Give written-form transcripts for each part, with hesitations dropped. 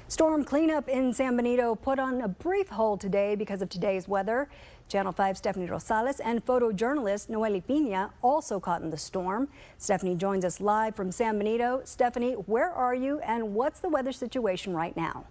Storm cleanup in San Benito put on a brief hold today because of today's weather. Channel 5 Stephanie Rosales and photojournalist Noeli Pina also caught in the storm. Stephanie joins us live from San Benito. Stephanie, where are you and what's the weather situation right now?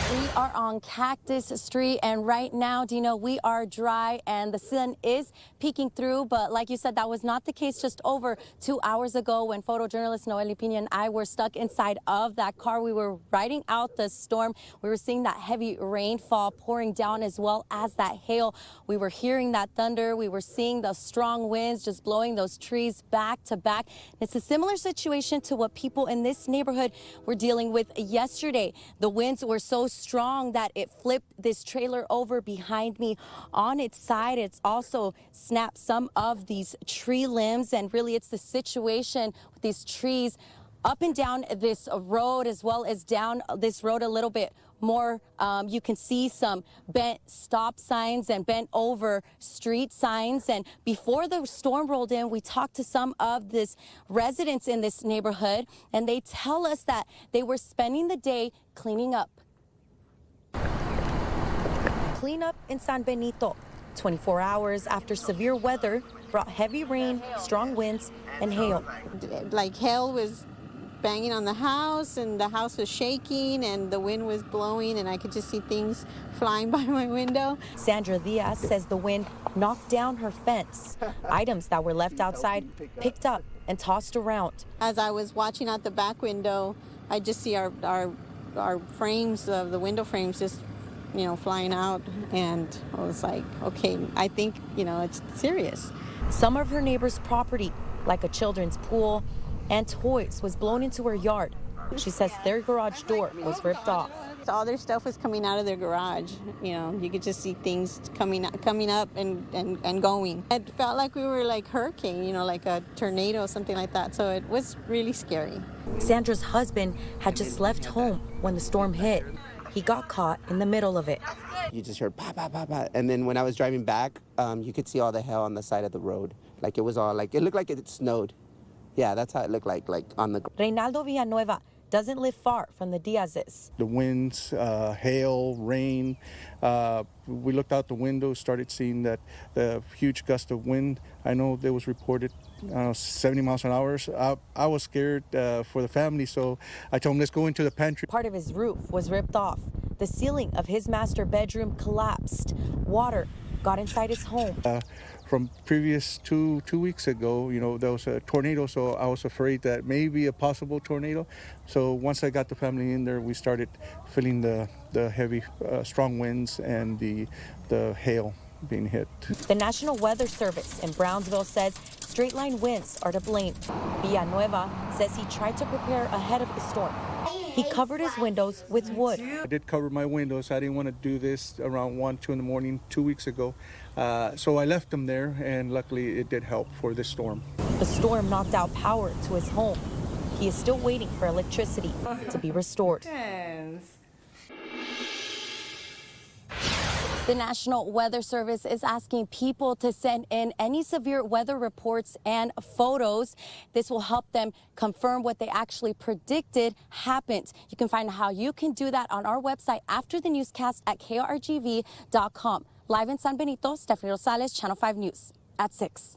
We are on Cactus Street, and right now, Dino, we are dry and the sun is peeking through. But like you said, that was not the case just over 2 hours ago when photojournalist Noeli Pina and I were stuck inside of that car. We were riding out the storm. We were seeing that heavy rainfall pouring down as well as that hail. We were hearing that thunder. We were seeing the strong winds just blowing those trees back to back. It's a similar situation to what people in this neighborhood were dealing with yesterday. The winds were so strong that it flipped this trailer over behind me on its side. It's also snapped some of these tree limbs, and really it's the situation with these trees up and down this road, as well as down this road a little bit more. You can see some bent stop signs and bent over street signs. And before the storm rolled in, we talked to some of this residents in this neighborhood, and they tell us that they were spending the day cleaning up. Cleanup in San Benito, 24 hours after severe weather brought heavy rain, strong winds, and hail. Like hail was banging on the house, and the house was shaking, and the wind was blowing, and I could just see things flying by my window. Sandra Diaz says the wind knocked down her fence. Items that were left outside picked up and tossed around. As I was watching out the back window, I just see our frames of the window frames just flying out, and I was like, okay, I think, it's serious. Some of her neighbor's property, like a children's pool and toys, was blown into her yard. She says their garage door was ripped off. All their stuff was coming out of their garage. You could just see things coming up and going. It felt like we were like hurricane, like a tornado or something like that. So it was really scary. Sandra's husband had just left home when the storm hit. He got caught in the middle of it. You just heard pa, pa, pa, pa. And then when I was driving back, you could see all the hail on the side of the road. Like it was all like, it looked like it snowed. Yeah, that's how it looked like on the. Reynaldo Villanueva doesn't live far from the Diazes. The winds, hail, rain. We looked out the window, started seeing that the huge gust of wind. I know there was reported 70 miles an hour. So I was scared for the family, so I told him, let's go into the pantry. Part of his roof was ripped off. The ceiling of his master bedroom collapsed. Water got inside his home. From previous two weeks ago, there was a tornado, so I was afraid that maybe a possible tornado. So once I got the family in there, we started feeling the heavy, strong winds and the hail being hit. The National Weather Service in Brownsville says straight-line winds are to blame. Villanueva says he tried to prepare ahead of the storm. He covered his windows with wood. I did cover my windows. I didn't want to do this around 1, 2 in the morning 2 weeks ago. So I left them there, and luckily it did help for this storm. The storm knocked out power to his home. He is still waiting for electricity to be restored. The National Weather Service is asking people to send in any severe weather reports and photos. This will help them confirm what they actually predicted happened. You can find out how you can do that on our website after the newscast at krgv.com. Live in San Benito, Stephanie Rosales, Channel 5 News at 6.